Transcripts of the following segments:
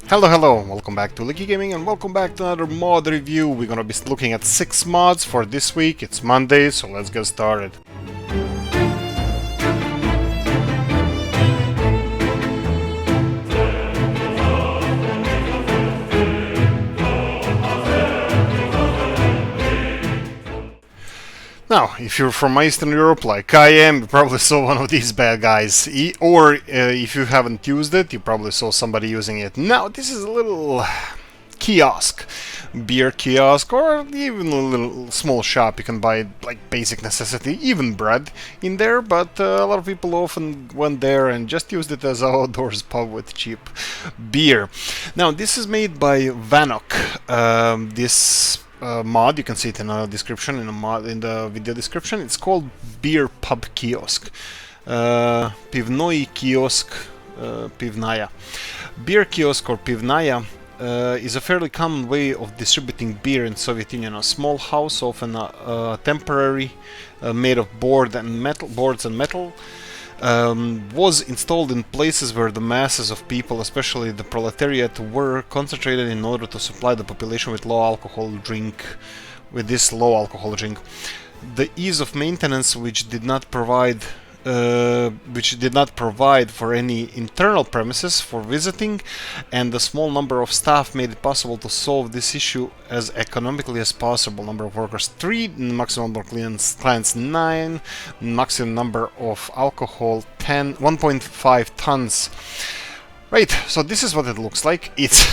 Hello, welcome back to Oolykee Gaming and welcome back to another mod review. We're gonna be looking at 6 mods for this week. It's Monday, so let's get started. Now, if you're from Eastern Europe like I am, you probably saw one of these bad guys. Or if you haven't used it, you probably saw somebody using it. Now, this is a little kiosk, beer kiosk, or even a little small shop. You can buy like basic necessity, even bread in there, but a lot of people often went there and just used it as an outdoors pub with cheap beer. Now, this is made by Vanok. This mod, you can see it in the description, in the video description. It's called Beer Pub Kiosk. Pivной kiosk, pivная. Beer kiosk or pivная is a fairly common way of distributing beer in Soviet Union. A small house, often temporary, made of boards and metal, was installed in places where the masses of people, especially the proletariat, were concentrated in order to supply the population with this low alcohol drink. The ease of maintenance, which did not provide for any internal premises for visiting, and the small number of staff made it possible to solve this issue as economically as possible. Number of workers 3, maximum number of clients 9, maximum number of alcohol 1.5 tons. Right, so this is what it looks like. It's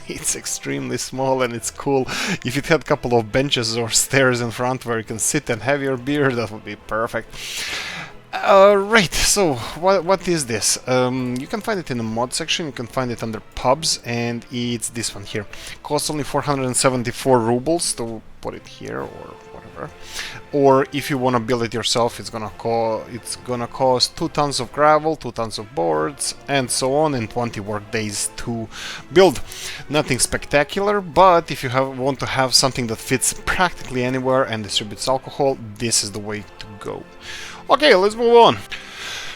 it's extremely small and it's cool. If it had a couple of benches or stairs in front where you can sit and have your beer, that would be perfect. Right, so what is this? You can find it in the mod section, you can find it under pubs, and it's this one here. Costs only 474 rubles to put it here or whatever. Or if you want to build it yourself, it's gonna cost 2 tons of gravel, 2 tons of boards, and so on, and 20 work days to build. Nothing spectacular, but if you want to have something that fits practically anywhere and distributes alcohol, this is the way to go. Okay, let's move on.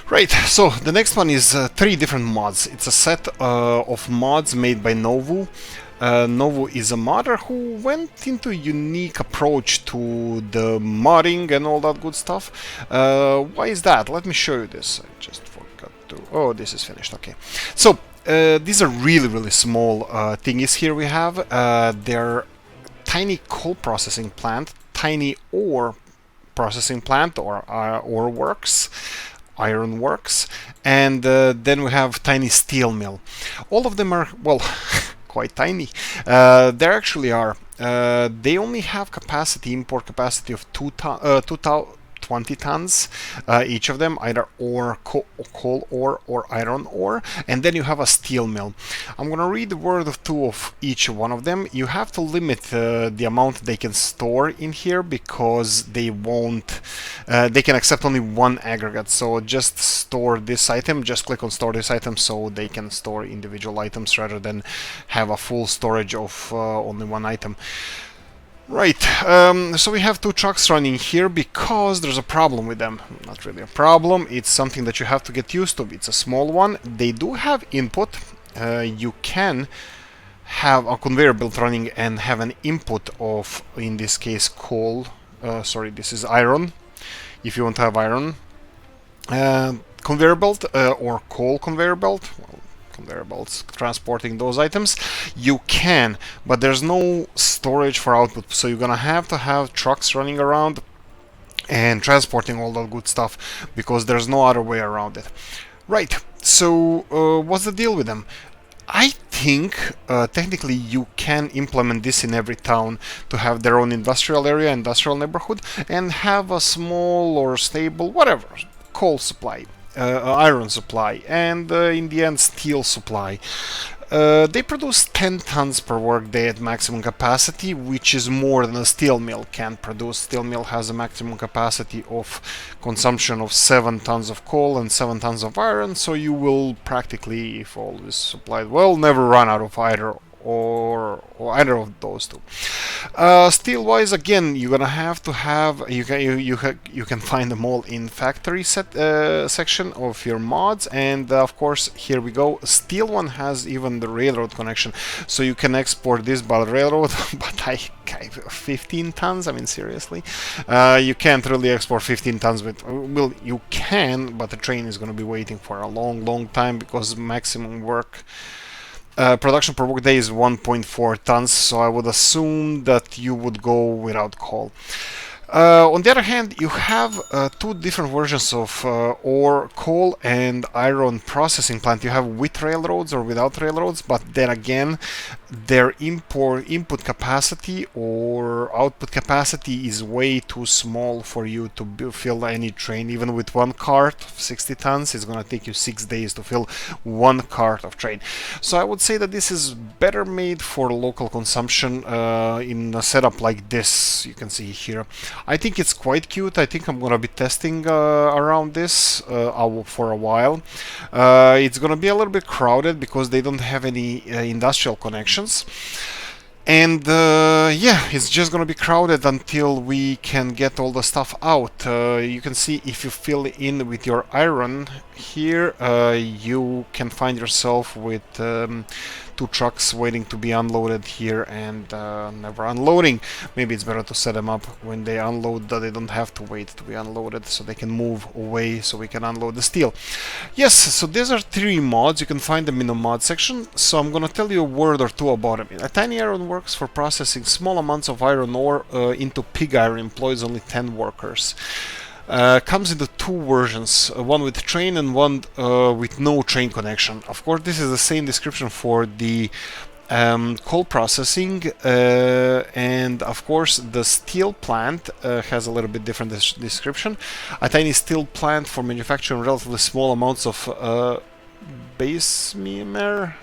Right, so the next one is 3 different mods. It's a set of mods made by Novu. Novu is a modder who went into a unique approach to the modding and all that good stuff. Why is that? Let me show you this. I just forgot to... Oh, this is finished. Okay. So, these are really small thingies here we have. They're tiny coal processing plant, tiny ore processing plant or ore works, iron works, and then we have tiny steel mill. All of them are, well, quite tiny. They actually are. They only have import capacity of 20 tons each of them, either coal ore or iron ore, and then you have a steel mill. I'm gonna read the word of 2 of each one of them. You have to limit the amount they can store in here because they can accept only 1 aggregate. So just store this item, just click on store this item, so they can store individual items rather than have a full storage of only 1 item. Right, so we have 2 trucks running here because there's a problem with them. Not really a problem, it's something that you have to get used to. It's a small one. They do have input. You can have a conveyor belt running and have an input of, in this case, coal. Sorry, this is iron, if you want to have iron. Conveyor belt or coal conveyor belt. Conveyor belts transporting those items, you can, but there's no storage for output, so you're gonna have to have trucks running around and transporting all that good stuff because there's no other way around it. Right, so what's the deal with them? I think technically you can implement this in every town to have their own industrial area, industrial neighborhood, and have a small or stable, whatever, coal supply. Iron supply, and in the end steel supply. They produce 10 tons per workday at maximum capacity, which is more than a steel mill can produce. Steel mill has a maximum capacity of consumption of 7 tons of coal and 7 tons of iron, so you will practically, if all is supplied well, never run out of either or either of those two. Steel wise, again, you're gonna have to have you can find them all in factory section of your mods, and of course here we go. Steel one has even the railroad connection, so you can export this by railroad. But I 15 tons. I mean, seriously, you can't really export 15 tons with. Well, you can, but the train is gonna be waiting for a long time because maximum work. Production per work day is 1.4 tons, so I would assume that you would go without coal. On the other hand, you have two different versions of ore, coal, and iron processing plant. You have with railroads or without railroads, but then again, their input capacity or output capacity is way too small for you to fill any train. Even with one cart of 60 tons, it's going to take you 6 days to fill one cart of train. So I would say that this is better made for local consumption in a setup like this. You can see here. I think it's quite cute. I think I'm gonna be testing around this for a while. It's gonna be a little bit crowded because they don't have any industrial connections. And yeah, it's just gonna be crowded until we can get all the stuff out. You can see if you fill in with your iron here, you can find yourself with 2 trucks waiting to be unloaded here and never unloading. Maybe it's better to set them up when they unload that they don't have to wait to be unloaded, so they can move away so we can unload the steel. Yes, so these are 3 mods. You can find them in the mod section, so I'm gonna tell you a word or two about them. A tiny iron works for processing small amounts of iron ore into pig iron, employs only 10 workers. Comes in the 2 versions, one with train and one with no train connection. Of course, this is the same description for the coal processing, and of course the steel plant has a little bit different description. A tiny steel plant for manufacturing relatively small amounts of bessemer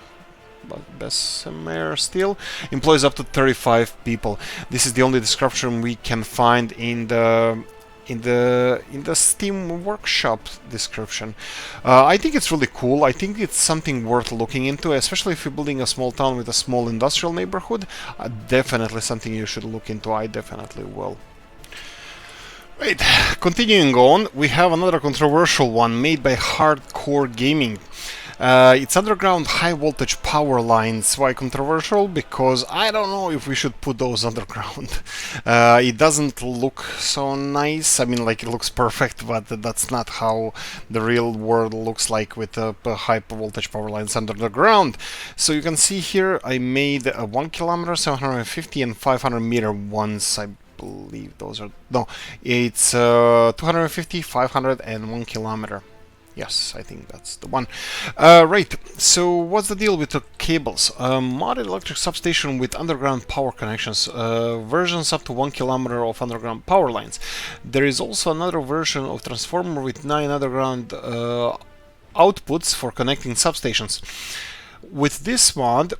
steel, employs up to 35 people. This is the only description we can find in the Steam Workshop description. I think it's really cool. I think it's something worth looking into, especially if you're building a small town with a small industrial neighborhood. Definitely something you should look into. I definitely will. Right, continuing on, we have another controversial one made by Hardcore Gaming. It's underground high voltage power lines. Why controversial? Because I don't know if we should put those underground. It doesn't look so nice. I mean, like, it looks perfect, but that's not how the real world looks like with high voltage power lines under the ground. So you can see here I made a 1 kilometer, 750 and 500 meter ones. I believe those are... No, it's 250, 500 and 1 kilometer. Yes, I think that's the one. Right, so what's the deal with the cables? Modded electric substation with underground power connections. Versions up to 1 kilometer of underground power lines. There is also another version of transformer with 9 underground outputs for connecting substations. With this mod,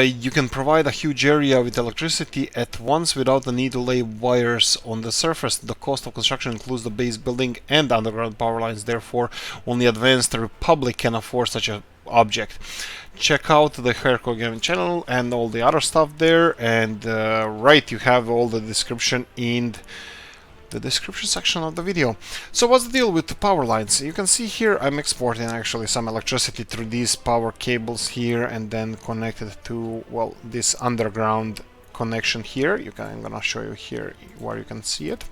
you can provide a huge area with electricity at once without the need to lay wires on the surface. The cost of construction includes the base building and underground power lines, therefore only Advanced Republic can afford such an object. Check out the Hardcore Gaming channel and all the other stuff there, and right, you have all the description in the description section of the video. So what's the deal with the power lines? You can see here I'm exporting actually some electricity through these power cables here and then connected to, well, this underground connection here. I'm gonna show you here where you can see it.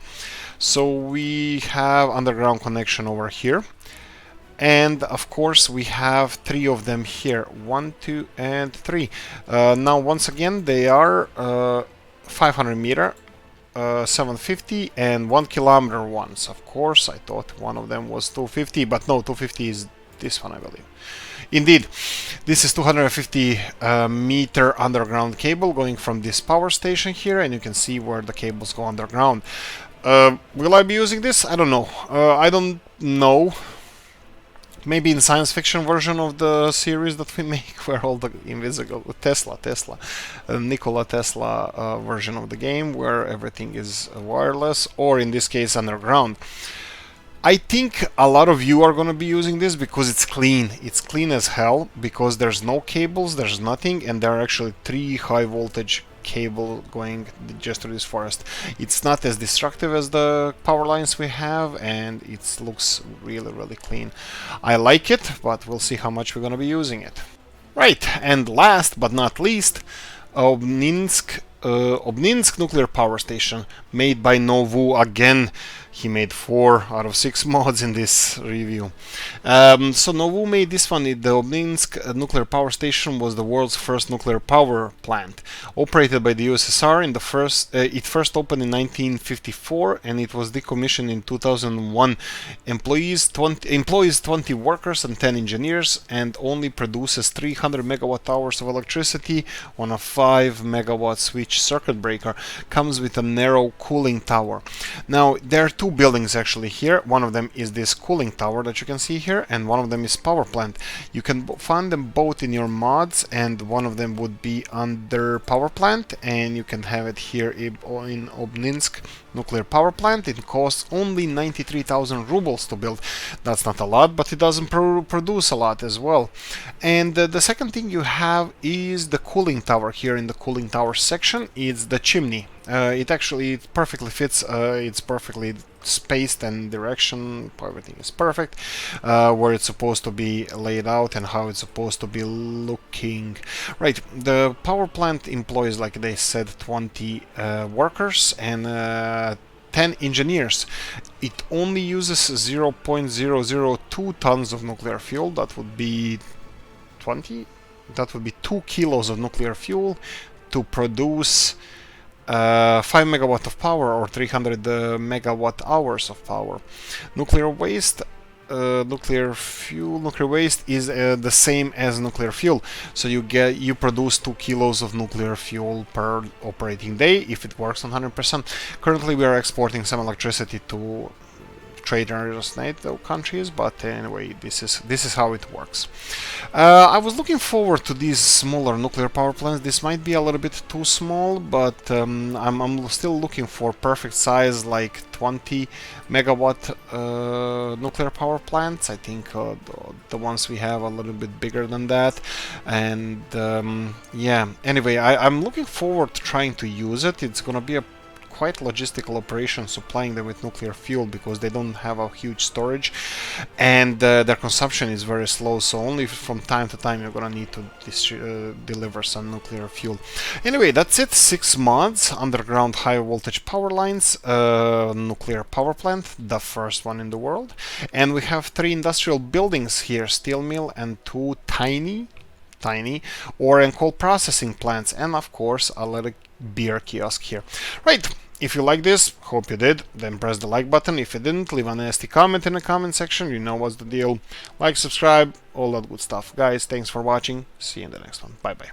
So we have underground connection over here, and of course we have 3 of them here, 1, 2 and 3. Now once again they are 500 meter, 750 and 1 kilometer ones. Of course, I thought one of them was 250, but no, 250 is this one, I believe. Indeed, this is 250 meter underground cable going from this power station here, and you can see where the cables go underground. Will I be using this? I don't know. I don't know. Maybe in science fiction version of the series that we make, where all the invisible Nikola Tesla version of the game, where everything is wireless, or in this case underground. But I don't know. I don't know. Maybe in science fiction version of the series that we make, where all the invisible Tesla version of the game, where everything is wireless, or in this case underground. But I don't know. I think a lot of you are going to be using this because it's clean. It's clean as hell because there's no cables, there's nothing, and there are actually 3 high voltage cable going just through this forest. It's not as destructive as the power lines we have, and it looks really clean. I like it, but we'll see how much we're going to be using it. Right, and last but not least, Obninsk nuclear power station, made by Novu again. He made 4 out of 6 mods in this review. So Novu made this one. The Obninsk nuclear power station was the world's first nuclear power plant, operated by the USSR. It first opened in 1954, and it was decommissioned in 2001. Employs 20 workers and 10 engineers, and only produces 300 megawatt hours of electricity on a 5 megawatt switch circuit breaker. Comes with a narrow cooling tower. Now there are 2 buildings actually here. One of them is this cooling tower that you can see here, and one of them is power plant. You can find them both in your mods, and one of them would be under power plant, and you can have it here in Obninsk nuclear power plant. It costs only 93,000 rubles to build. That's not a lot, but it doesn't produce a lot as well. And the second thing you have is the cooling tower. Here in the cooling tower section, it's the chimney. It perfectly fits. It's perfectly spaced and direction, everything is perfect, where it's supposed to be laid out and how it's supposed to be looking. Right, the power plant employs, like they said, 20 workers and 10 engineers. It only uses 0.002 tons of nuclear fuel. That would be 2 kilos of nuclear fuel to produce 5 megawatt of power, or 300 megawatt hours of power. Nuclear waste is the same as nuclear fuel, so you produce 2 kilos of nuclear fuel per operating day if it works 100%. Currently we are exporting some electricity to traders NATO countries, but anyway, this is how it works. I was looking forward to these smaller nuclear power plants. This might be a little bit too small, but I'm still looking for perfect size, like 20 megawatt nuclear power plants. I think the ones we have are a little bit bigger than that, and yeah, anyway, I'm looking forward to trying to use it. It's gonna be a quite logistical operation supplying them with nuclear fuel, because they don't have a huge storage, and their consumption is very slow, so only from time to time you're gonna need to deliver some nuclear fuel. Anyway, that's it. 6 mods: underground high voltage power lines, nuclear power plant, the first one in the world, and we have 3 industrial buildings here: steel mill and 2 tiny ore and coal processing plants, and of course a little beer kiosk here. Right, if you like this, hope you did, then press the like button. If you didn't, leave a nasty comment in the comment section. You know what's the deal. Like, subscribe, all that good stuff. Guys, thanks for watching. See you in the next one. Bye bye.